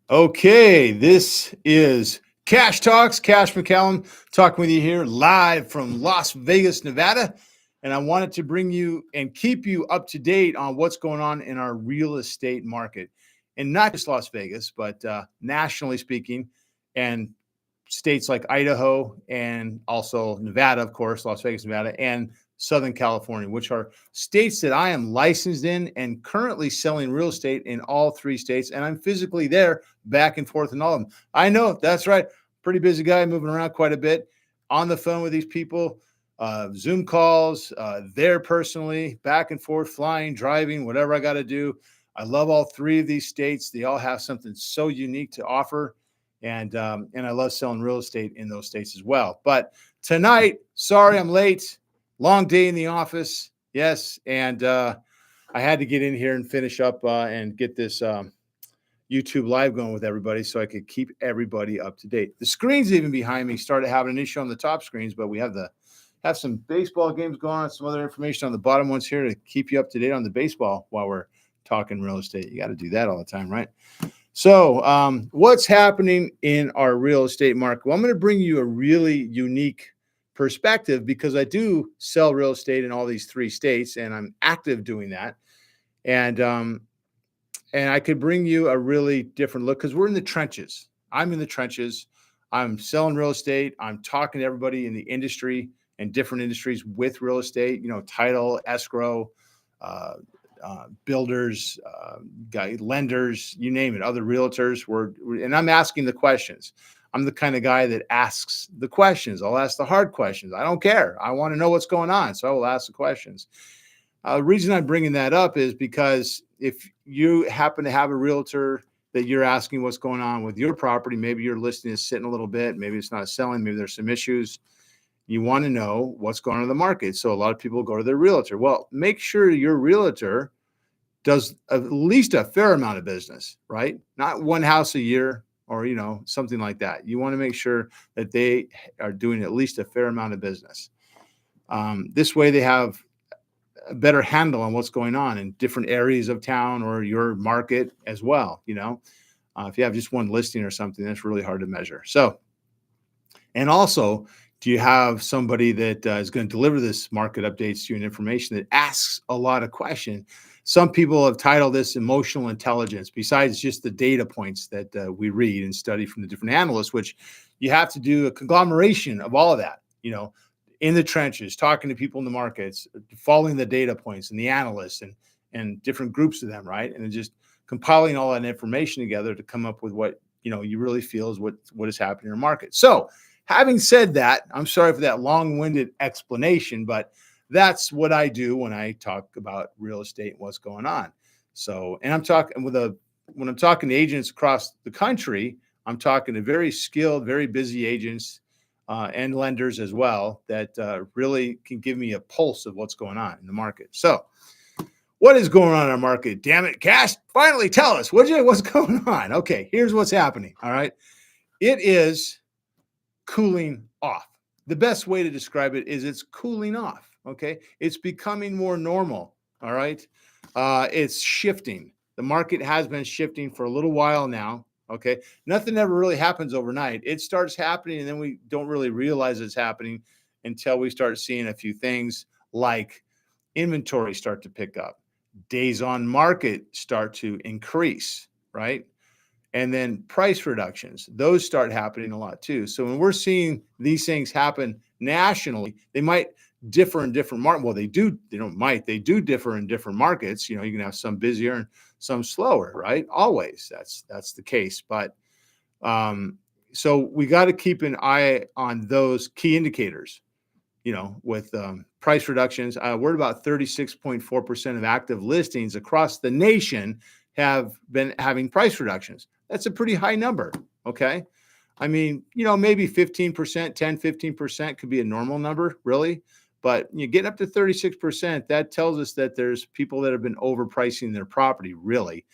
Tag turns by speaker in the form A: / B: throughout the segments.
A: Okay, this is Cash Talks. Cash McCallum talking with you here live from Las Vegas, Nevada. And I wanted to bring you and keep you up to date on what's going on in our real estate market. And not just Las Vegas, but nationally speaking, and states like Idaho and also Nevada, of course, Las Vegas, Nevada, and Southern California, which are states that I am licensed in and currently selling real estate in all three states. And I'm physically there back and forth in all of them. I know that's right. Pretty busy guy, moving around quite a bit, on the phone with these people, Zoom calls, there personally, back and forth, flying, driving, whatever I got to do. I love all three of these states. They all have something so unique to offer. And I love selling real estate in those states as well. But tonight, sorry I'm late. Long day in the office. Yes, and I had to get in here and finish up and get this YouTube live going with everybody so I could keep everybody up to date. The screens even behind me started having an issue on the top screens, but we have some baseball games going on, some other information on the bottom ones here to keep you up to date on the baseball while we're talking real estate. You got to do that all the time, right? So what's happening in our real estate market? Well, I'm going to bring you a really unique perspective because I do sell real estate in all these three states, and I'm active doing that. And I could bring you a really different look because we're in the trenches. I'm in the trenches. I'm selling real estate. I'm talking to everybody in the industry and different industries with real estate, title, escrow, builders, lenders, you name it, other realtors. And I'm asking the questions. I'm the kind of guy that asks the questions. I'll ask the hard questions. I don't care. I want to know what's going on. So I will ask the questions. The reason I'm bringing that up is because if you happen to have a realtor that you're asking what's going on with your property, maybe your listing is sitting a little bit, maybe it's not selling, maybe there's some issues. You want to know what's going on in the market. So a lot of people go to their realtor. Well, make sure your realtor does at least a fair amount of business, right? Not one house a year or, something like that. You want to make sure that they are doing at least a fair amount of business. This way they have a better handle on what's going on in different areas of town or your market as well. If you have just one listing or something, that's really hard to measure. So, and also, do you have somebody that is going to deliver this market updates to you and information that asks a lot of questions? Some people have titled this emotional intelligence, besides just the data points that we read and study from the different analysts, which you have to do a conglomeration of all of that, in the trenches, talking to people in the markets, following the data points and the analysts and different groups of them, right? And then just compiling all that information together to come up with what, you really feel is what is happening in your market. So, having said that, I'm sorry for that long-winded explanation, but that's what I do when I talk about real estate and what's going on. So, and I'm talking when I'm talking to agents across the country, I'm talking to very skilled, very busy agents and lenders as well that really can give me a pulse of what's going on in the market. So, what is going on in our market? Damn it, Cash! Finally, tell us what's going on. Okay, here's what's happening. All right, it is cooling off. The best way to describe it is it's cooling off. Okay. It's becoming more normal. All right. It's shifting. The market has been shifting for a little while now. Okay. Nothing ever really happens overnight. It starts happening and then we don't really realize it's happening until we start seeing a few things like inventory start to pick up, days on market start to increase, right? And then price reductions, those start happening a lot too. So when we're seeing these things happen nationally, they might differ in different markets. Well, they do differ in different markets. You can have some busier and some slower, right? Always, that's the case. But so we got to keep an eye on those key indicators. With price reductions, we're about 36.4% of active listings across the nation have been having price reductions. That's a pretty high number. Okay. I mean, maybe 15%, 10, 15% could be a normal number, really. But you get up to 36%, that tells us that there's people that have been overpricing their property, really,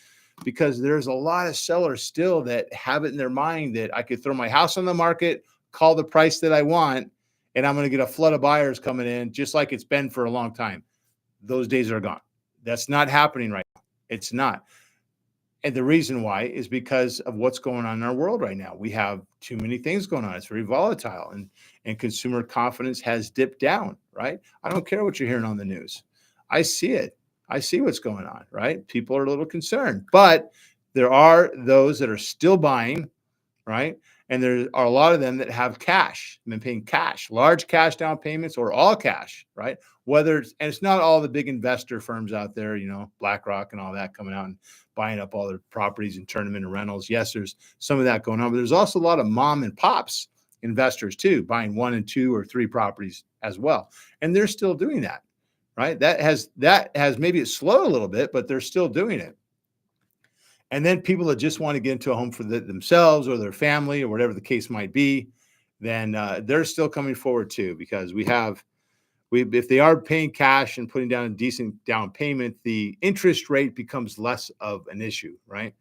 A: because there's a lot of sellers still that have it in their mind that I could throw my house on the market, call the price that I want, and I'm going to get a flood of buyers coming in, just like it's been for a long time. Those days are gone. That's not happening right now. It's not. And the reason why is because of what's going on in our world right now. We have too many things going on. It's very volatile, and consumer confidence has dipped down, right? I don't care what you're hearing on the news. I see it. I see what's going on, right? People are a little concerned, but there are those that are still buying, right? And there are a lot of them that have cash, been paying cash, large cash down payments or all cash, right? Whether it's, and it's not all the big investor firms out there, BlackRock and all that coming out and buying up all their properties and turning them into rentals. Yes, there's some of that going on, but there's also a lot of mom and pops investors too, buying 1 and 2 or 3 properties as well. And they're still doing that, right? That has maybe it slowed a little bit, but they're still doing it. And then people that just want to get into a home for themselves or their family or whatever the case might be, then they're still coming forward too, because if they are paying cash and putting down a decent down payment, the interest rate becomes less of an issue, right?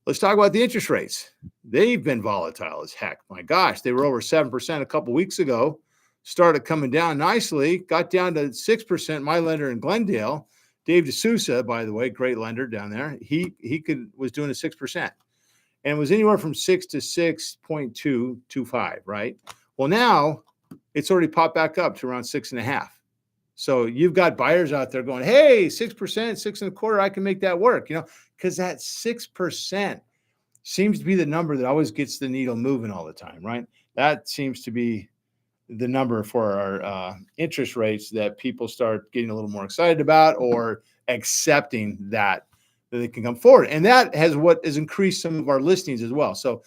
A: Let's talk about the interest rates. They've been volatile as heck. My gosh, they were over 7% a couple weeks ago, started coming down nicely, got down to 6%. My lender in Glendale, Dave D'Souza, by the way, great lender down there. He was doing a 6%, and it was anywhere from 6 to 6.225, right? Well, now it's already popped back up to around 6.5. So you've got buyers out there going, "Hey, 6%, 6.25, I can make that work," because that 6% seems to be the number that always gets the needle moving all the time, right? That seems to be the number for our interest rates that people start getting a little more excited about or accepting that they can come forward. And that has increased some of our listings as well. So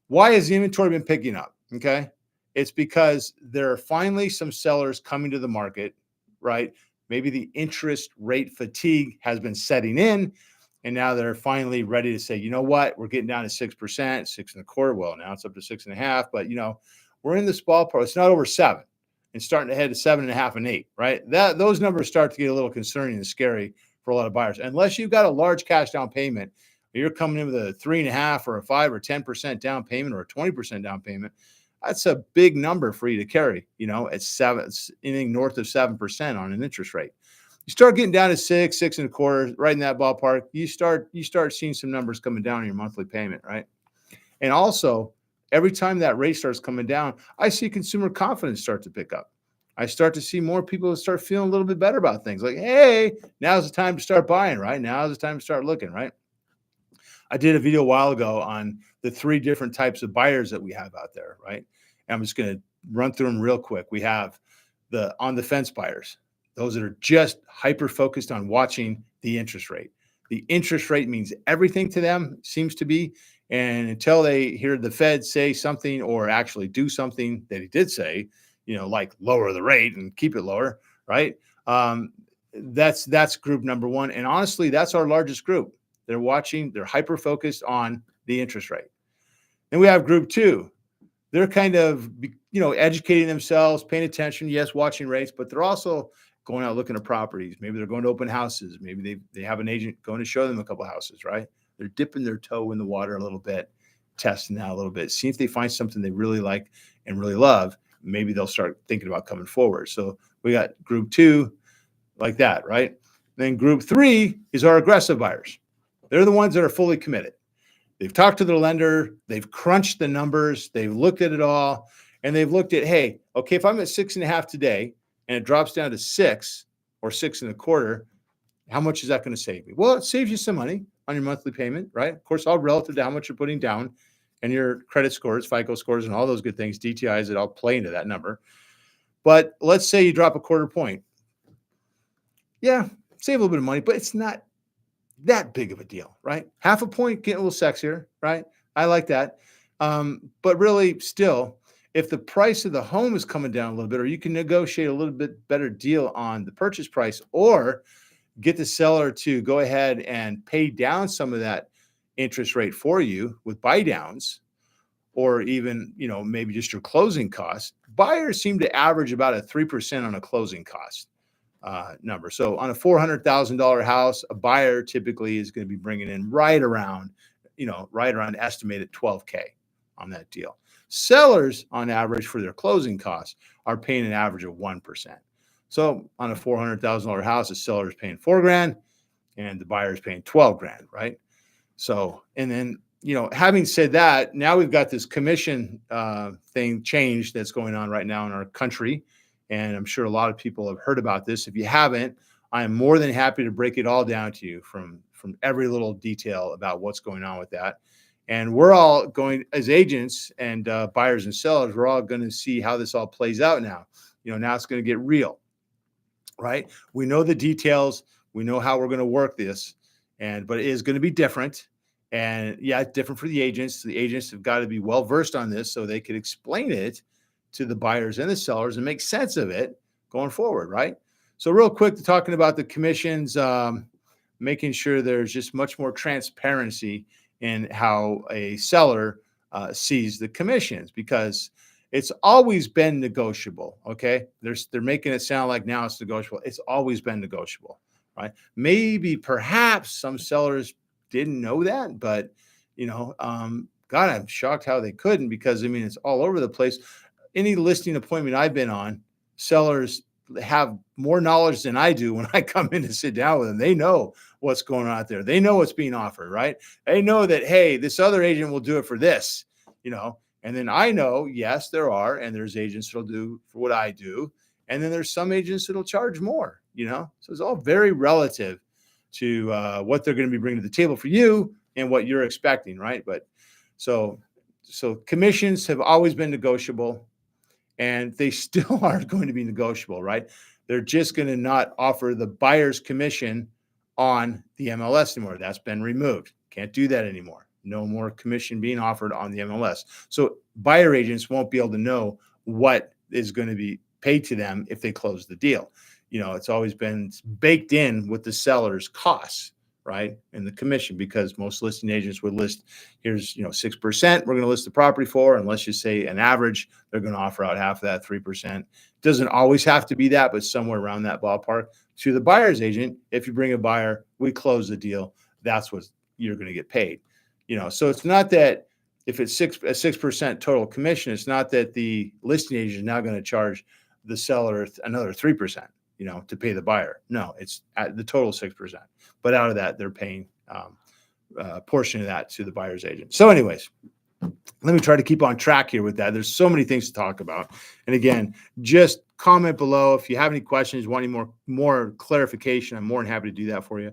A: why has the inventory been picking up? Okay. It's because there are finally some sellers coming to the market, right? Maybe the interest rate fatigue has been setting in, and now they're finally ready to say, you know what, we're getting down to 6%, 6.25. Well, now it's up to 6.5, but we're in this ballpark. It's not over 7 and starting to head to 7.5 and 8, right? Those numbers start to get a little concerning and scary for a lot of buyers. Unless you've got a large cash down payment, or you're coming in with a 3.5 or a 5 or 10% down payment or a 20% down payment, that's a big number for you to carry, at 7, anything north of 7% on an interest rate. You start getting down to 6, 6.25, right in that ballpark, you start seeing some numbers coming down on your monthly payment, right? And also, every time that rate starts coming down, I see consumer confidence start to pick up. I start to see more people start feeling a little bit better about things. Like, hey, now's the time to start buying, right? Now's the time to start looking, right? I did a video a while ago on the 3 different types of buyers that we have out there, right? And I'm just going to run through them real quick. We have the on the fence buyers, those that are just hyper focused on watching the interest rate. The interest rate means everything to them, seems to be. And until they hear the Fed say something or actually do something that he did say, like lower the rate and keep it lower, right? That's group number 1. And honestly, that's our largest group. They're hyper focused on the interest rate. Then we have group 2. They're kind of, educating themselves, paying attention, yes, watching rates, but they're also going out looking at properties. Maybe they're going to open houses. Maybe they have an agent going to show them a couple houses, right? They're dipping their toe in the water a little bit, testing out a little bit, see if they find something they really like and really love. Maybe they'll start thinking about coming forward. So we got group 2 like that, right? Then group 3 is our aggressive buyers. They're the ones that are fully committed. They've talked to their lender, they've crunched the numbers, they've looked at it all, and they've looked at, hey, okay, if I'm at 6.5 today and it drops down to 6 or 6.25, how much is that going to save me? Well, it saves you some money on your monthly payment, right? Of course, all relative to how much you're putting down and your credit scores, FICO scores, and all those good things, DTIs that all play into that number. But let's say you drop a quarter point. Yeah, save a little bit of money, but it's not that big of a deal, right? Half a point, getting a little sexier, right? I like that. But really, still, if the price of the home is coming down a little bit, or you can negotiate a little bit better deal on the purchase price, or get the seller to go ahead and pay down some of that interest rate for you with buy downs, or even, maybe just your closing costs, buyers seem to average about a 3% on a closing cost number. So on a $400,000 house, a buyer typically is going to be bringing in right around estimated $12K on that deal. Sellers on average for their closing costs are paying an average of 1%. So on a $400,000 house, the seller is paying $4,000 and the buyer is paying $12,000, right? So, and then, having said that, now we've got this commission thing change that's going on right now in our country. And I'm sure a lot of people have heard about this. If you haven't, I am more than happy to break it all down to you from every little detail about what's going on with that. And we're all going as agents and buyers and sellers, we're all going to see how this all plays out now. Now it's going to get real, right? We know the details. We know how we're going to work this, but it is going to be different. And yeah, it's different for the agents. The agents have got to be well versed on this so they could explain it to the buyers and the sellers and make sense of it going forward, right? So real quick, talking about the commissions, making sure there's just much more transparency in how a seller sees the commissions, because it's always been negotiable. Okay. They're making it sound like now it's negotiable. It's always been negotiable, right? Maybe perhaps some sellers didn't know that, but God, I'm shocked how they couldn't, because it's all over the place. Any listing appointment I've been on, sellers have more knowledge than I do when I come in to sit down with them. They know what's going on out there. They know what's being offered, right? They know that, hey, this other agent will do it for this, and then I know, yes, there's agents that'll do for what I do. And then there's some agents that'll charge more, so it's all very relative to what they're going to be bringing to the table for you and what you're expecting, right? But so commissions have always been negotiable, and they still aren't going to be negotiable, right? They're just going to not offer the buyer's commission on the MLS anymore. That's been removed. Can't do that anymore. No more commission being offered on the MLS. So buyer agents won't be able to know what is going to be paid to them if they close the deal. It's always been baked in with the seller's costs, right? And the commission, because most listing agents would list, here's, 6% we're going to list the property for, and let's just say an average, they're going to offer out half of that, 3%. Doesn't always have to be that, but somewhere around that ballpark. To the buyer's agent, if you bring a buyer, we close the deal. That's what you're going to get paid. So it's not that if it's a 6% total commission, it's not that the listing agent is now going to charge the seller another 3%, to pay the buyer. No, it's at the total 6%. But out of that, they're paying a portion of that to the buyer's agent. So anyways, let me try to keep on track here with that. There's so many things to talk about. And again, just comment below if you have any questions, want any more clarification. I'm more than happy to do that for you.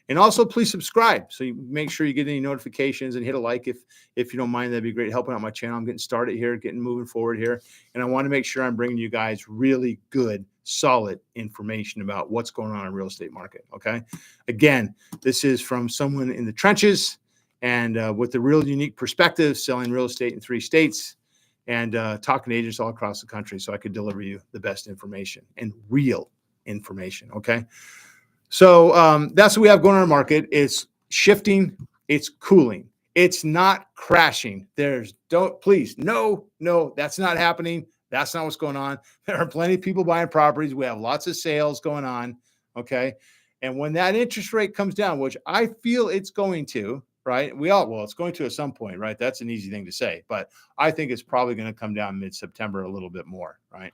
A: And also, please subscribe so you make sure you get any notifications, and hit a like if you don't mind. That'd be great, helping out my channel. I'm getting started here, getting moving forward here. And I want to make sure I'm bringing you guys really good, solid information about what's going on in the real estate market. Okay. Again, this is from someone in the trenches and with a real unique perspective, selling real estate in 3 states and talking to agents all across the country, so I could deliver you the best information and real information. Okay. So that's what we have going on in the market. It's shifting. It's cooling. It's not crashing. Please, no, that's not happening. That's not what's going on. There are plenty of people buying properties. We have lots of sales going on. Okay. And when that interest rate comes down, which I feel it's going to, right? It's going to at some point, right? That's an easy thing to say, but I think it's probably going to come down mid-September a little bit more, right?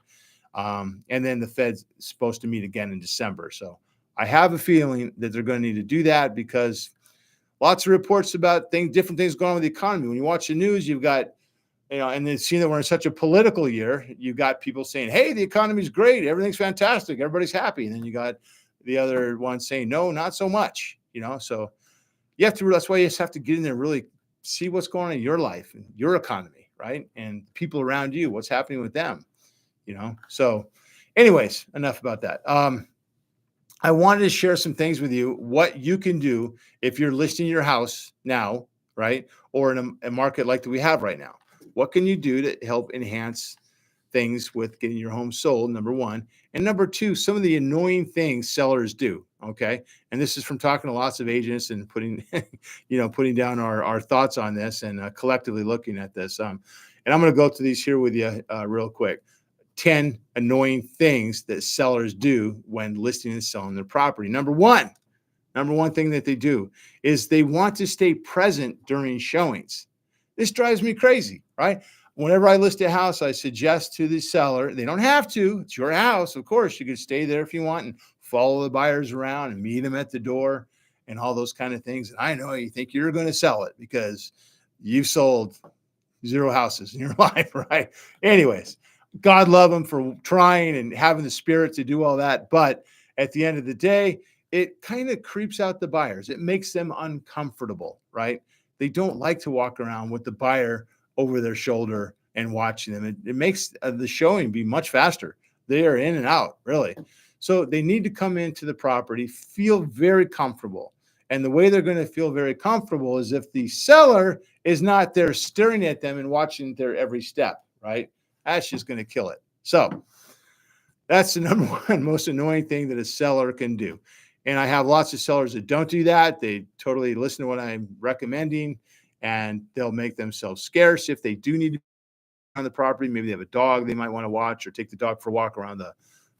A: And then the Fed's supposed to meet again in December. So I have a feeling that they're going to need to do that, because lots of reports about different things going on with the economy. When you watch the news, you've got, and then seeing that we're in such a political year, you've got people saying, hey, the economy's great. Everything's fantastic. Everybody's happy. And then you got the other one saying, no, not so much, so that's why you just have to get in there and really see what's going on in your life and your economy, right? And people around you, what's happening with them, So anyways, enough about that. I wanted to share some things with you, what you can do if you're listing your house now, right? Or in a market like that we have right now. What can you do to help enhance things with getting your home sold, number one. And number two, some of the annoying things sellers do, okay? And this is from talking to lots of agents and putting down our thoughts on this and collectively looking at this. And I'm going to go through these here with you real quick. 10 annoying things that sellers do when listing and selling their property. Number one thing that they do is they want to stay present during showings. This drives me crazy, right? Whenever I list a house, I suggest to the seller, they don't have to, it's your house. Of course, you can stay there if you want and follow the buyers around and meet them at the door and all those kind of things. And I know you think you're going to sell it because you've sold 0 houses in your life, right? Anyways, God love them for trying and having the spirit to do all that. But at the end of the day, it kind of creeps out the buyers. It makes them uncomfortable, right? They don't like to walk around with the buyer over their shoulder and watching them. It makes the showing be much faster. They are in and out, really. So they need to come into the property, feel very comfortable. And the way they're going to feel very comfortable is if the seller is not there staring at them and watching their every step, right? That's just going to kill it. So that's the number one most annoying thing that a seller can do. And I have lots of sellers that don't do that. They totally listen to what I'm recommending, and they'll make themselves scarce if they do need to be on the property. Maybe they have a dog they might want to watch, or take the dog for a walk around the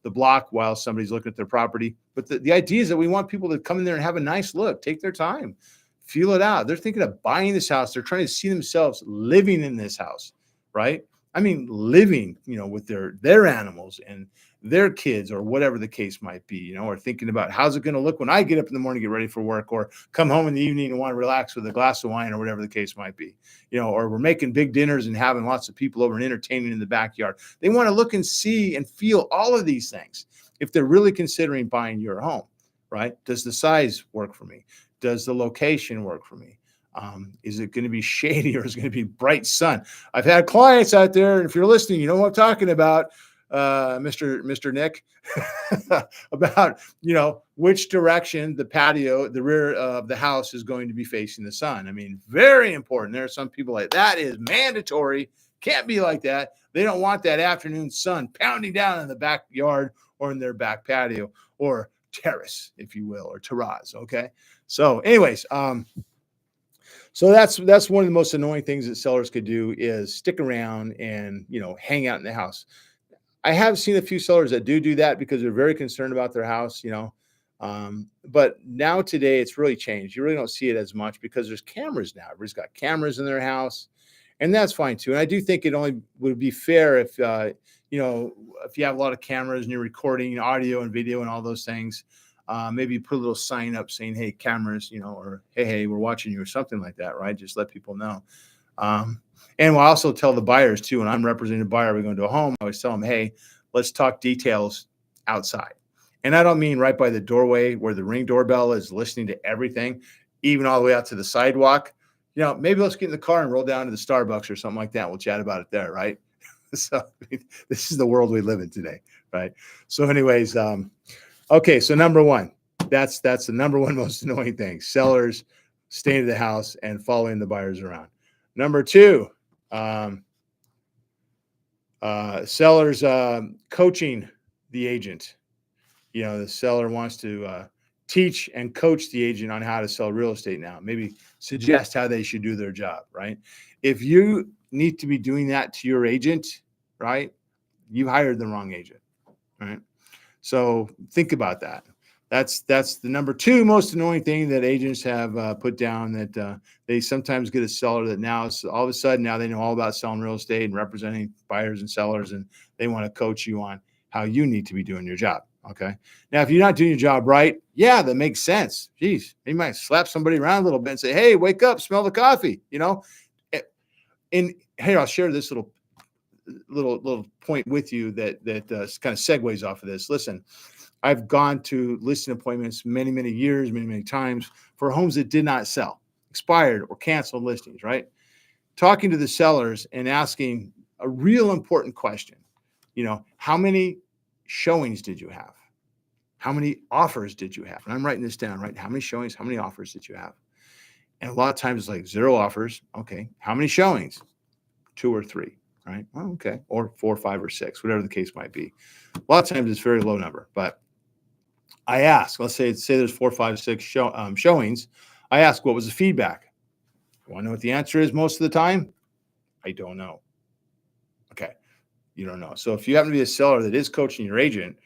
A: block while somebody's looking at their property. But the idea is that we want people to come in there and have a nice look, take their time, feel it out. They're thinking of buying this house. They're trying to see themselves living in this house, right? I mean, living, with their animals and their kids, or whatever the case might be, or thinking about how's it going to look when I get up in the morning, get ready for work, or come home in the evening and want to relax with a glass of wine, or whatever the case might be, or we're making big dinners and having lots of people over and entertaining in the backyard. They want to look and see and feel all of these things if they're really considering buying your home, right? Does the size work for me? Does the location work for me? Is it going to be shady, or is it going to be bright sun? I've had clients out there, and if you're listening, you know what I'm talking about, Mr. Nick, about, which direction the patio, the rear of the house, is going to be facing the sun. I mean, very important. There are some people like, that is mandatory. Can't be like that. They don't want that afternoon sun pounding down in the backyard or in their back patio, or terrace, if you will, or terrace. Okay. So anyways, so that's one of the most annoying things that sellers could do, is stick around and, hang out in the house. I have seen a few sellers that do that because they're very concerned about their house, but now today it's really changed. You really don't see it as much because there's cameras now. Everybody's got cameras in their house, and that's fine too. And I do think it only would be fair if, if you have a lot of cameras and you're recording audio and video and all those things, maybe put a little sign up saying, hey, cameras, or hey, we're watching you, or something like that, right? Just let people know. And we'll also tell the buyers too, when I'm representing a buyer, we're going to a home, I always tell them, hey, let's talk details outside. And I don't mean right by the doorway where the Ring doorbell is listening to everything, even all the way out to the sidewalk. Maybe let's get in the car and roll down to the Starbucks or something like that. We'll chat about it there, right? So this is the world we live in today, right? So anyways, okay, so number one, that's the number one most annoying thing. Sellers staying at the house and following the buyers around. Number two, sellers coaching the agent. The seller wants to teach and coach the agent on how to sell real estate now. Maybe suggest how they should do their job, right? If you need to be doing that to your agent, right, you hired the wrong agent, right? So think about that. That's the number two most annoying thing that agents have put down, that they sometimes get a seller that now all of a sudden now they know all about selling real estate and representing buyers and sellers, and they want to coach you on how you need to be doing your job. Okay. Now, if you're not doing your job right, yeah, that makes sense. Geez, you might slap somebody around a little bit and say, hey, wake up, smell the coffee, And hey, I'll share this little point with you that kind of segues off of this. Listen, I've gone to listing appointments many years, many times for homes that did not sell, expired or canceled listings, right? Talking to the sellers and asking a real important question. How many showings did you have? How many offers did you have? And I'm writing this down, right? How many showings, how many offers did you have? And a lot of times it's like 0 offers. Okay. How many showings? 2 or 3, right? Well, okay. Or 4, 5, or 6, whatever the case might be. A lot of times it's a very low number, but I ask, let's say there's 4, 5, 6 showings. I ask, what was the feedback? You want to know what the answer is most of the time? I don't know. Okay. You don't know. So if you happen to be a seller that is coaching your agent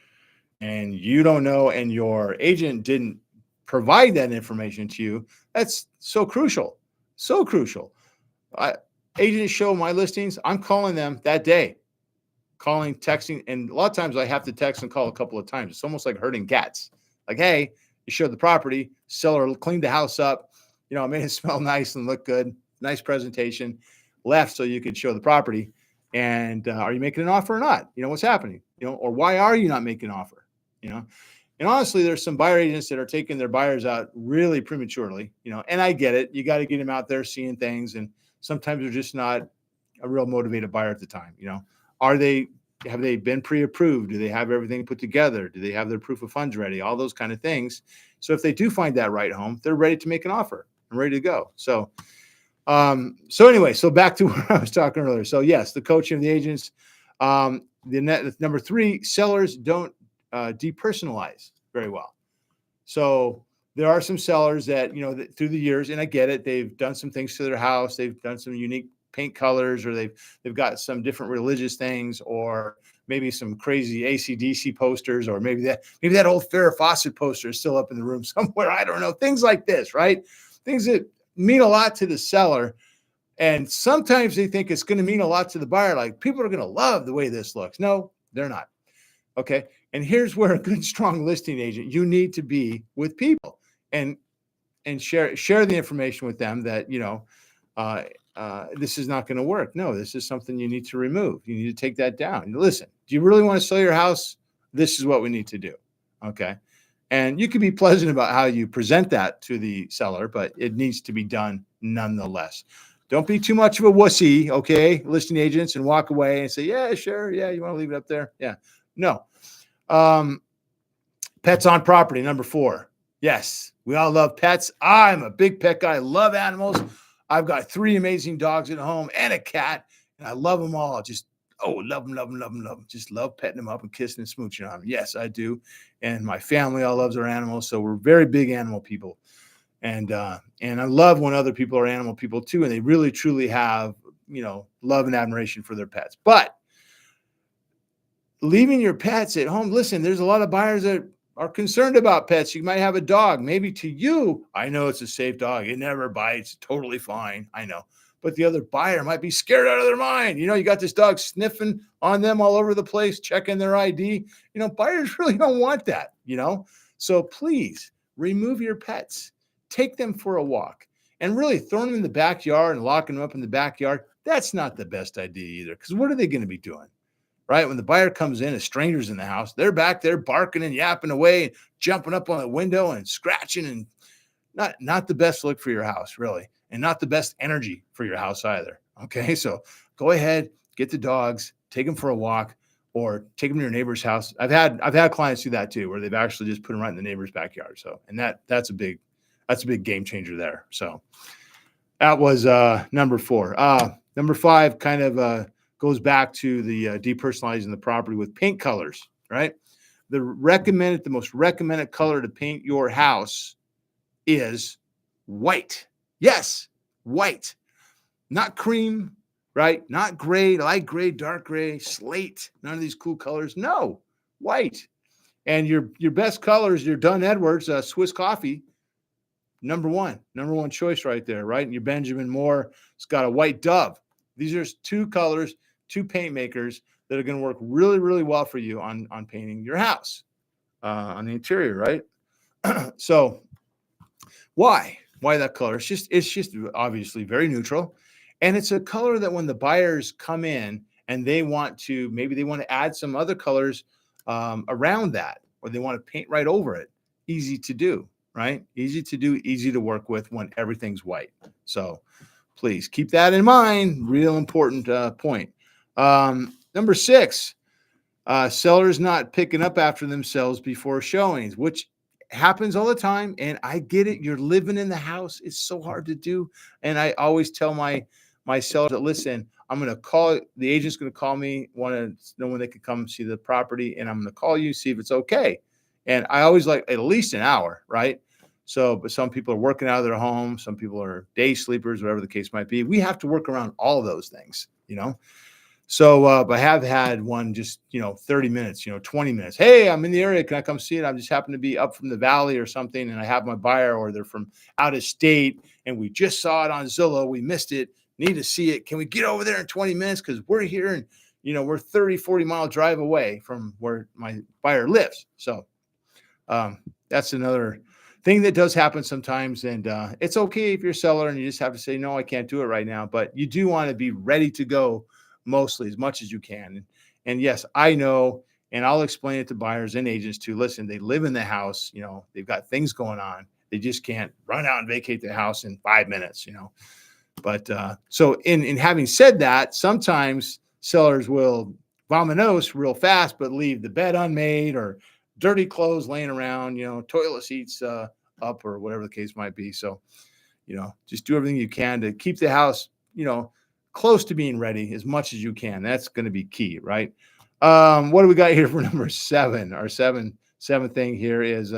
A: and you don't know, and your agent didn't provide that information to you, that's so crucial. So crucial. Agents show my listings. I'm calling them that day, calling, texting. And a lot of times I have to text and call a couple of times. It's almost like herding cats. Like, hey, You showed the property, seller cleaned the house up, made it smell nice and look good, nice presentation, left so you could show the property. And are you making an offer or not? What's happening? Or why are you not making an offer? And honestly, there's some buyer agents that are taking their buyers out really prematurely, and I get it. You got to get them out there seeing things. And sometimes they're just not a real motivated buyer at the time. Have they been pre-approved? Do they have everything put together? Do they have their proof of funds ready? All those kind of things. So if they do find that right home, they're ready to make an offer and ready to go. So anyway, so back to where I was talking earlier. So yes, the coaching of the agents. Number 3, sellers don't depersonalize very well. So there are some sellers that, that through the years, and I get it, they've done some things to their house. They've done some unique paint colors, or they've got some different religious things, or maybe some crazy AC/DC posters, or maybe that old Farrah Fawcett poster is still up in the room somewhere. I don't know. Things like this, right? Things that mean a lot to the seller. And sometimes they think it's going to mean a lot to the buyer. Like, people are going to love the way this looks. No, they're not. Okay. And here's where a good, strong listing agent, you need to be with people and share the information with them that, this is not going to work. No, this is something you need to remove. You need to take that down. Listen, do you really want to sell your house? This is what we need to do. Okay. And you can be pleasant about how you present that to the seller, but it needs to be done nonetheless. Don't be too much of a wussy, okay, listing agents, and walk away and say, yeah, sure. Yeah, you want to leave it up there? Yeah. No. Pets on property, number 4. Yes, we all love pets. I'm a big pet guy. I love animals. I've got 3 amazing dogs at home and a cat, and I love them all. Just, love them, love them, love them, love them. Just love petting them up and kissing and smooching on them. Yes, I do. And my family all loves our animals, so we're very big animal people. And I love when other people are animal people too, and they really, truly have, love and admiration for their pets. But leaving your pets at home, listen, there's a lot of buyers that are concerned about pets. You might have a dog. Maybe to you, I know it's a safe dog. It never bites. Totally fine. I know. But the other buyer might be scared out of their mind. You got this dog sniffing on them all over the place, checking their ID. Buyers really don't want that, So please remove your pets. Take them for a walk. And really throwing them in the backyard and locking them up in the backyard, that's not the best idea either. Because what are they going to be doing? Right? When the buyer comes in, a stranger's in the house, they're back there barking and yapping away, and jumping up on the window and scratching, and not the best look for your house, really, and not the best energy for your house either. Okay, so go ahead, get the dogs, take them for a walk, or take them to your neighbor's house. I've had clients do that too, where they've actually just put them right in the neighbor's backyard. So, and that's a big game changer there. So that was number 4. Number 5 kind of goes back to the depersonalizing the property with paint colors, right? The most recommended color to paint your house is white. Yes, white. Not cream, right? Not gray, light gray, dark gray, slate, none of these cool colors. No, white. And your best colors, your Dunn Edwards Swiss coffee, number one choice right there, right? And your Benjamin Moore, it's got a white dove. These are 2 colors, 2 paint makers that are going to work really, really well for you on painting your house, on the interior, right? So why that color? It's just obviously very neutral. And it's a color that when the buyers come in and they want to add some other colors around that, or they want to paint right over it, easy to do, right? Easy to do, easy to work with when everything's white. So please keep that in mind. Real important point. Number 6, sellers not picking up after themselves before showings, which happens all the time. And I get it. You're living in the house. It's so hard to do. And I always tell my sellers that, listen, I'm going to call, the agent's going to call me, want to know when they can come see the property, and I'm going to call you, see if it's okay. And I always like at least an hour, right? So, but some people are working out of their home. Some people are day sleepers, whatever the case might be. We have to work around all of those things, So, but I have had one just, 30 minutes, 20 minutes. Hey, I'm in the area. Can I come see it? I just happen to be up from the valley or something, and I have my buyer, or they're from out of state, and we just saw it on Zillow. We missed it. Need to see it. Can we get over there in 20 minutes? Because we're here, and, we're 30, 40-mile drive away from where my buyer lives. So that's another thing that does happen sometimes. And it's okay if you're a seller and you just have to say, no, I can't do it right now. But you do want to be ready to go mostly as much as you can. And yes, I know, and I'll explain it to buyers and agents too. Listen, they live in the house, they've got things going on. They just can't run out and vacate the house in 5 minutes. But so in having said that, sometimes sellers will vominos real fast, but leave the bed unmade or dirty clothes laying around, toilet seats up or whatever the case might be. So, just do everything you can to keep the house, close to being ready as much as you can. That's going to be key, right? What do we got here for number 7? Our seventh thing here is,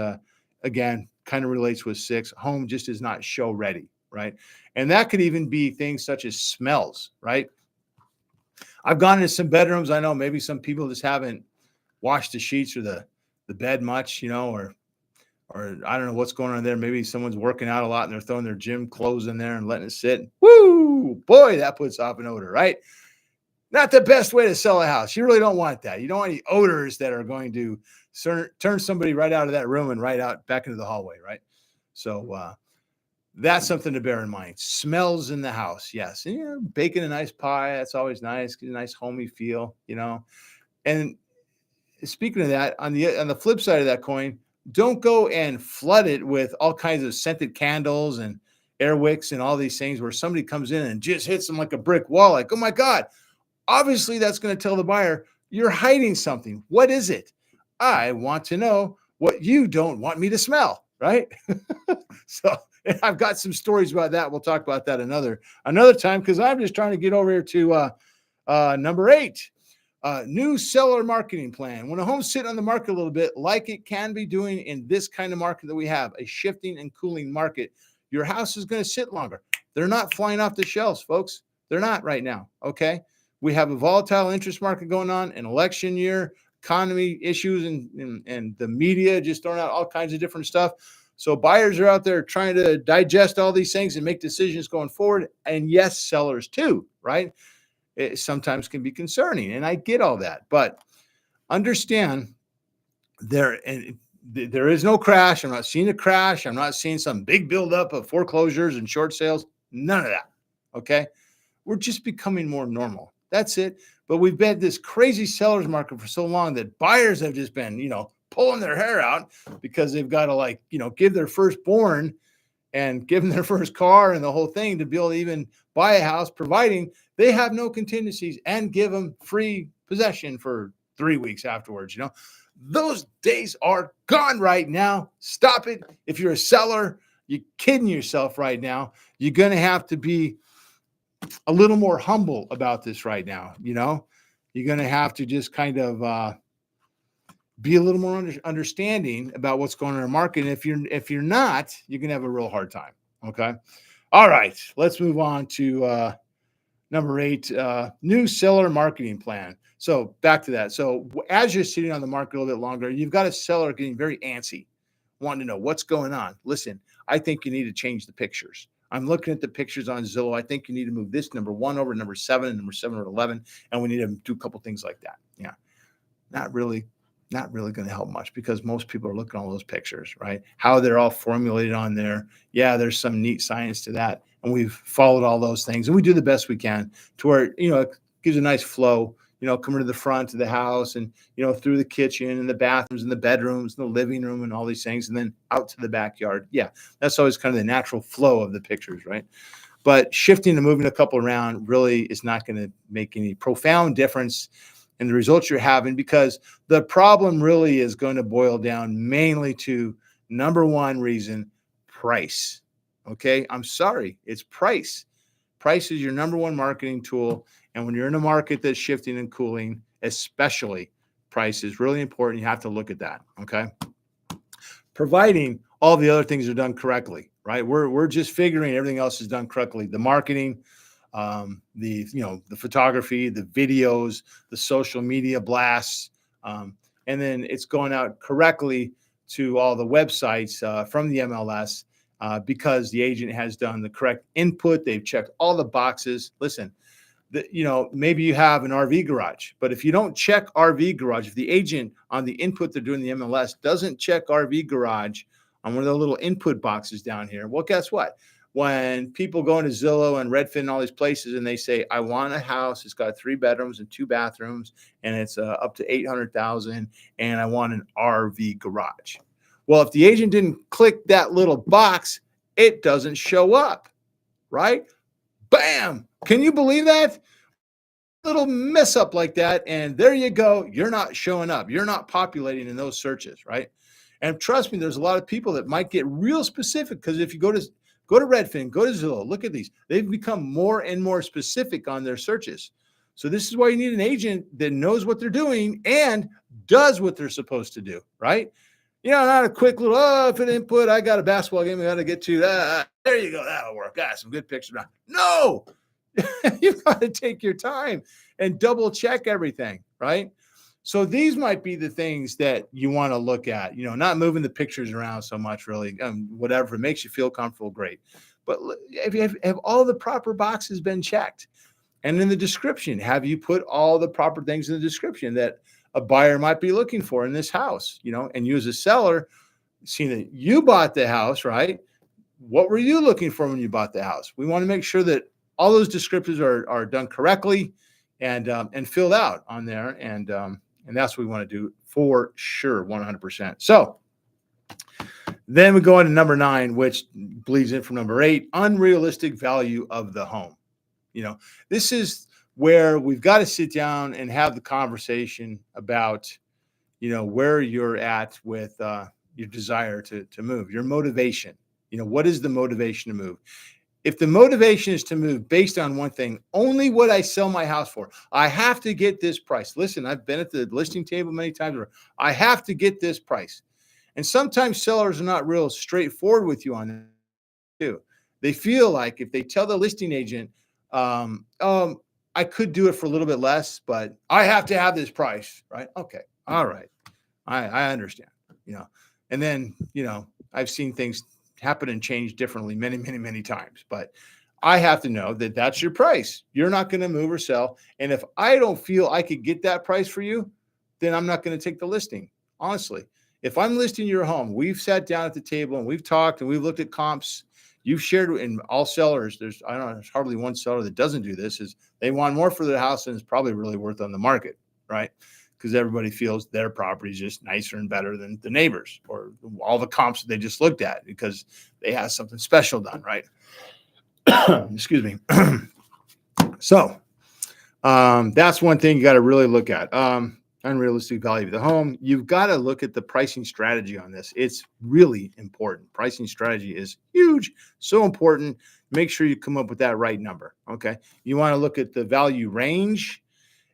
A: again, kind of relates with 6. Home just is not show ready, right? And that could even be things such as smells, right? I've gone into some bedrooms. I know maybe some people just haven't washed the sheets or the bed much, or I don't know what's going on there. Maybe someone's working out a lot and they're throwing their gym clothes in there and letting it sit. Woo, boy, that puts off an odor, right? Not the best way to sell a house. You really don't want that. You don't want any odors that are going to turn somebody right out of that room and right out back into the hallway, right? So that's something to bear in mind. Smells in the house, yes. And, baking a nice pie, that's always nice. Get a nice homey feel, And speaking of that, on the flip side of that coin, don't go and flood it with all kinds of scented candles and air wicks and all these things where somebody comes in and just hits them like a brick wall. Like, oh my God, obviously that's going to tell the buyer you're hiding something. What is it? I want to know what you don't want me to smell, right? So and I've got some stories about that. We'll talk about that another time because I'm just trying to get over here to number 8. New seller marketing plan. When a home's sitting on the market a little bit, like it can be doing in this kind of market that we have, a shifting and cooling market, your house is going to sit longer. They're not flying off the shelves, folks. They're not right now. Okay. We have a volatile interest market going on, an election year, economy issues, and the media just throwing out all kinds of different stuff. So buyers are out there trying to digest all these things and make decisions going forward. And yes, sellers too, right? It sometimes can be concerning. And I get all that, but understand there is no crash. I'm not seeing a crash. I'm not seeing some big buildup of foreclosures and short sales. None of that. Okay. We're just becoming more normal. That's it. But we've been this crazy seller's market for so long that buyers have just been, pulling their hair out because they've got to give their firstborn and give them their first car and the whole thing to be able to even buy a house, providing they have no contingencies and give them free possession for 3 weeks afterwards. Those days are gone right now. Stop it. If you're a seller, you're kidding yourself right now. You're going to have to be a little more humble about this right now. You're going to have to just kind of be a little more understanding about what's going on in the market. And if you're not, you're going to have a real hard time. Okay. All right. Let's move on to number 8, new seller marketing plan. So back to that. So as you're sitting on the market a little bit longer, you've got a seller getting very antsy, wanting to know what's going on. Listen, I think you need to change the pictures. I'm looking at the pictures on Zillow. I think you need to move this number 1 over number 7 and number 7 over 11. And we need to do a couple things like that. Yeah. Not really going to help much because most people are looking at all those pictures, right? How they're all formulated on there. Yeah, there's some neat science to that. And we've followed all those things and we do the best we can to where, it gives a nice flow, coming to the front of the house and, through the kitchen and the bathrooms and the bedrooms and the living room and all these things. And then out to the backyard. Yeah, that's always kind of the natural flow of the pictures, right? But shifting and moving a couple around really is not going to make any profound difference in the results you're having, because the problem really is going to boil down mainly to number 1 reason, price. Okay. I'm sorry. It's price. Price is your number 1 marketing tool. And when you're in a market that's shifting and cooling, especially, price is really important. You have to look at that. Okay. Providing all the other things are done correctly, right? We're just figuring everything else is done correctly. The marketing, the photography, the videos, the social media blasts, and then it's going out correctly to all the websites from the MLS because the agent has done the correct input. They've checked all the boxes. Listen, maybe you have an RV garage, but if you don't check RV garage, if the agent on the input they're doing the MLS doesn't check RV garage on one of the little input boxes down here. Well, guess what? When people go into Zillow and Redfin and all these places and they say, I want a house, it's got 3 bedrooms and 2 bathrooms, and it's up to 800,000, and I want an RV garage. Well, if the agent didn't click that little box, it doesn't show up, right? Bam! Can you believe that? Little mess up like that, and there you go. You're not showing up. You're not populating in those searches, right? And trust me, there's a lot of people that might get real specific, because if you go to Redfin, go to Zillow, look at these. They've become more and more specific on their searches. So this is why you need an agent that knows what they're doing and does what they're supposed to do, right? Not a quick little, if an input, I got a basketball game I got to get to. There you go. That'll work. Some good pictures. No, you've got to take your time and double check everything, right? So these might be the things that you want to look at, not moving the pictures around so much, really, whatever. It makes you feel comfortable, great. But have all the proper boxes been checked? And in the description, have you put all the proper things in the description that a buyer might be looking for in this house, and you as a seller, seeing that you bought the house, right? What were you looking for when you bought the house? We want to make sure that all those descriptors are done correctly and filled out on there. And that's what we want to do for sure, 100%. So then we go into number 9, which bleeds in from number 8, unrealistic value of the home. This is where we've got to sit down and have the conversation about, where you're at with your desire to move, your motivation. What is the motivation to move? If the motivation is to move based on one thing, only what I sell my house for, I have to get this price. Listen, I've been at the listing table many times where I have to get this price. And sometimes sellers are not real straightforward with you on that too. They feel like if they tell the listing agent, I could do it for a little bit less, but I have to have this price, right? Okay. All right. I understand, and then, I've seen things happen and change differently many, many, many times, but I have to know that that's your price. You're not going to move or sell. And if I don't feel I could get that price for you, then I'm not going to take the listing. Honestly, if I'm listing your home, we've sat down at the table and we've talked and we've looked at comps. You've shared in all sellers. There's hardly one seller that doesn't do this. Is they want more for their house than it's probably really worth on the market, right? Because everybody feels their property is just nicer and better than the neighbors or all the comps that they just looked at because they have something special done, right? Excuse me. So that's one thing you got to really look at. Unrealistic value of the home. You've got to look at the pricing strategy on this. It's really important. Pricing strategy is huge, so important. Make sure you come up with that right number. Okay. You want to look at the value range.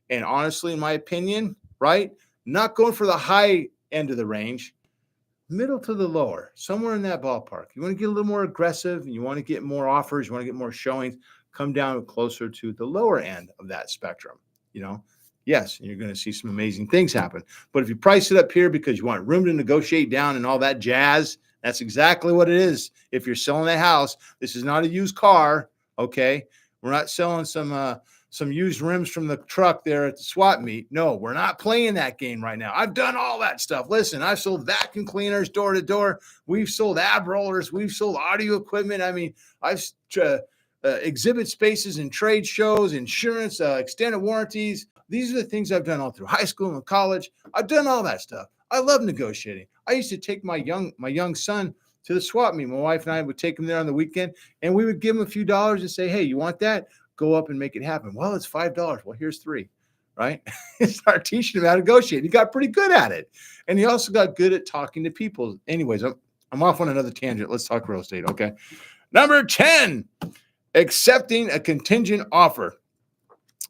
A: And honestly, in my opinion, right, not going for the high end of the range, middle to the lower, somewhere in that ballpark. You want to get a little more aggressive. You want to get more offers. You want to get more showings. Come down closer to the lower end of that spectrum. Yes, you're going to see some amazing things happen. But if you price it up here because you want room to negotiate down and all that jazz, that's exactly what it is. If you're selling a house, this is not a used car. Okay, we're not selling some used rims from the truck there at the swap meet. No, we're not playing that game right now. I've done all that stuff. Listen, I've sold vacuum cleaners door to door. We've sold ab rollers. We've sold audio equipment. I mean, I've exhibit spaces and trade shows, insurance, extended warranties. These are the things I've done all through high school and college. I've done all that stuff. I love negotiating. I used to take my young son to the swap meet. My wife and I would take him there on the weekend, and we would give him a few dollars and say, hey, you want that? Go up and make it happen. Well, it's $5. Well, here's $3, right? Start teaching him how to negotiate. He got pretty good at it. And he also got good at talking to people. Anyways, I'm off on another tangent. Let's talk real estate, okay? Number 10, accepting a contingent offer.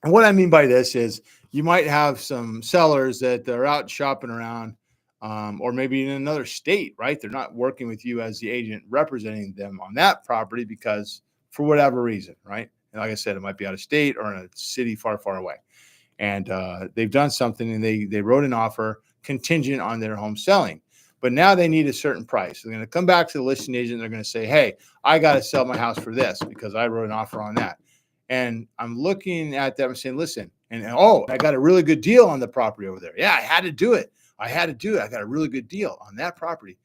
A: And what I mean by this is you might have some sellers that are out shopping around or maybe in another state, right? They're not working with you as the agent representing them on that property because for whatever reason, right? And like I said, it might be out of state or in a city far, far away. And they've done something and they wrote an offer contingent on their home selling. But now they need a certain price. They're going to come back to the listing agent. And they're going to say, hey, I got to sell my house for this because I wrote an offer on that. And I'm looking at them and saying, listen, and I got a really good deal on the property over there. Yeah, I had to do it. I got a really good deal on that property.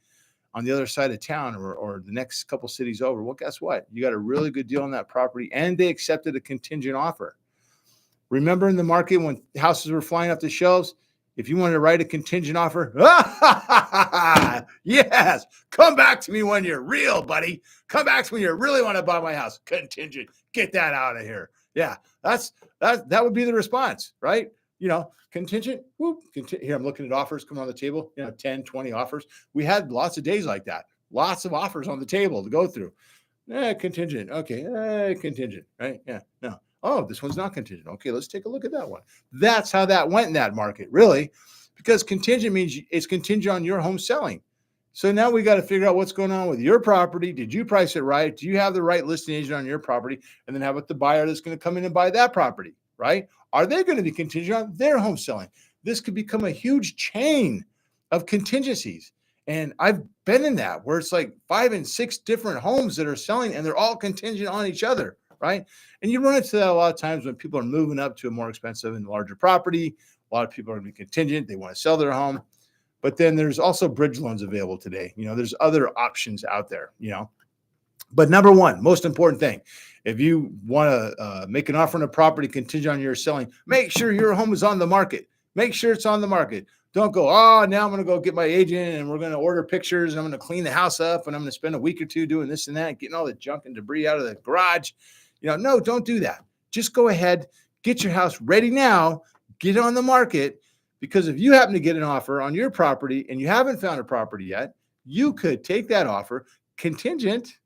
A: on the other side of town or the next couple cities over. Well, guess what? You got a really good deal on that property, and they accepted a contingent offer. Remember in the market when houses were flying off the shelves, if you wanted to write a contingent offer, yes, come back to me when you're real, buddy. Come back to me when you really want to buy my house. Contingent, get that out of here. Yeah, that would be the response, right? Contingent, whoop, here I'm looking at offers coming on the table, 10, 20 offers. We had lots of days like that, lots of offers on the table to go through. Contingent, okay, contingent, right? Yeah, no. Oh, this one's not contingent. Okay, let's take a look at that one. That's how that went in that market, really, because contingent means it's contingent on your home selling. So now we got to figure out what's going on with your property. Did you price it right? Do you have the right listing agent on your property? And then how about the buyer that's going to come in and buy that property, right? Are they going to be contingent on their home selling? This could become a huge chain of contingencies. And I've been in that where it's like 5 and 6 different homes that are selling and they're all contingent on each other. Right. And you run into that a lot of times when people are moving up to a more expensive and larger property. A lot of people are going to be contingent. They want to sell their home. But then there's also bridge loans available today. There's other options out there, But number one, most important thing, if you want to make an offer on a property contingent on your selling, make sure your home is on the market. Make sure it's on the market. Don't go, now I'm going to go get my agent and we're going to order pictures and I'm going to clean the house up and I'm going to spend a week or two doing this and that, getting all the junk and debris out of the garage. No, don't do that. Just go ahead, get your house ready now, get it on the market, because if you happen to get an offer on your property and you haven't found a property yet, you could take that offer contingent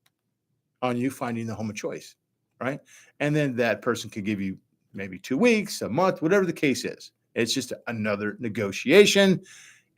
A: on you finding the home of choice, right? And then that person could give you maybe 2 weeks, a month, whatever the case is. It's just another negotiation.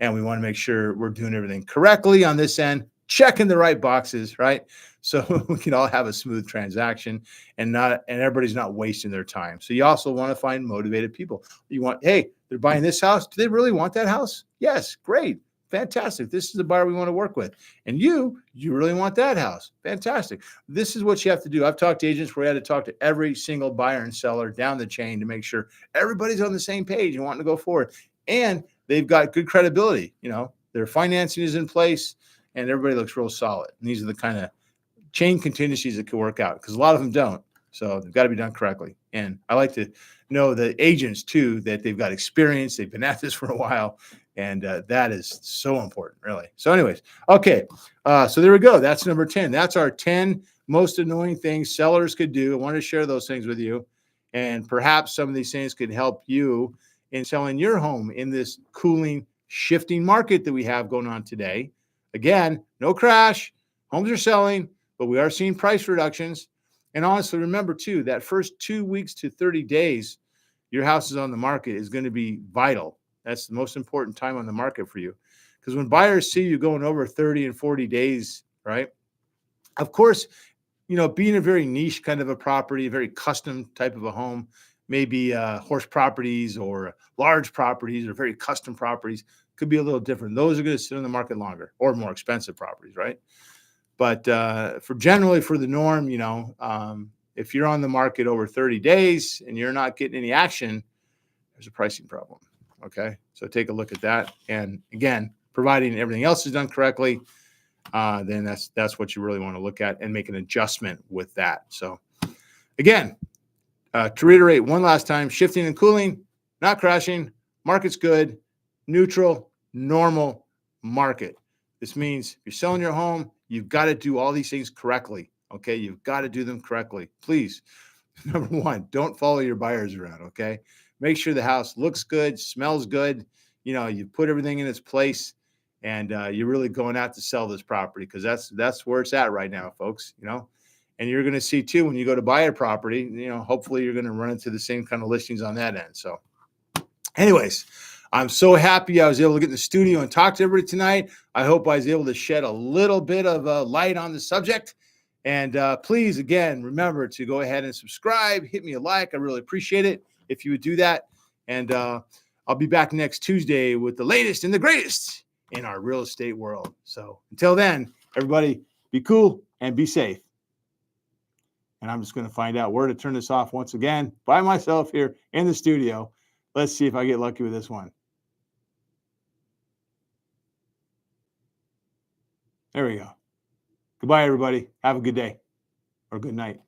A: And we want to make sure we're doing everything correctly on this end, checking the right boxes, right? So we can all have a smooth transaction and everybody's not wasting their time. So you also want to find motivated people. You want, hey, they're buying this house. Do they really want that house? Yes, great. Fantastic. This is the buyer we want to work with. And you really want that house. Fantastic. This is what you have to do. I've talked to agents where I had to talk to every single buyer and seller down the chain to make sure everybody's on the same page and wanting to go forward. And they've got good credibility. Their financing is in place and everybody looks real solid. And these are the kind of chain contingencies that could work out because a lot of them don't. So they've got to be done correctly. And I like to know the agents too, that they've got experience. They've been at this for a while. And that is so important, really. So anyways, okay. So there we go. That's number 10. That's our 10 most annoying things sellers could do. I wanted to share those things with you. And perhaps some of these things could help you in selling your home in this cooling, shifting market that we have going on today. Again, no crash. Homes are selling, but we are seeing price reductions. And honestly, remember too, that first 2 weeks to 30 days, your house is on the market is going to be vital. That's the most important time on the market for you. Because when buyers see you going over 30 and 40 days, right? Of course, being a very niche kind of a property, a very custom type of a home, maybe horse properties or large properties or very custom properties could be a little different. Those are going to sit on the market longer or more expensive properties, right? But for the norm, if you're on the market over 30 days and you're not getting any action, there's a pricing problem. Okay. So take a look at that. And again, providing everything else is done correctly, then that's what you really want to look at and make an adjustment with that. So again, to reiterate one last time, shifting and cooling, not crashing, market's good, neutral, normal market. This means if you're selling your home, you've got to do all these things correctly. Okay. You've got to do them correctly. Please. Number one, don't follow your buyers around. Okay. Make sure the house looks good, smells good. You put everything in its place and you're really going out to sell this property because that's where it's at right now, folks, and you're going to see too, when you go to buy a property, hopefully you're going to run into the same kind of listings on that end. So anyways, I'm so happy I was able to get in the studio and talk to everybody tonight. I hope I was able to shed a little bit of light on the subject. And please, again, remember to go ahead and subscribe, hit me a like. I really appreciate it if you would do that. And I'll be back next Tuesday with the latest and the greatest in our real estate world. So until then, everybody be cool and be safe. And I'm just going to find out where to turn this off once again by myself here in the studio. Let's see if I get lucky with this one. There we go. Goodbye, everybody. Have a good day or good night.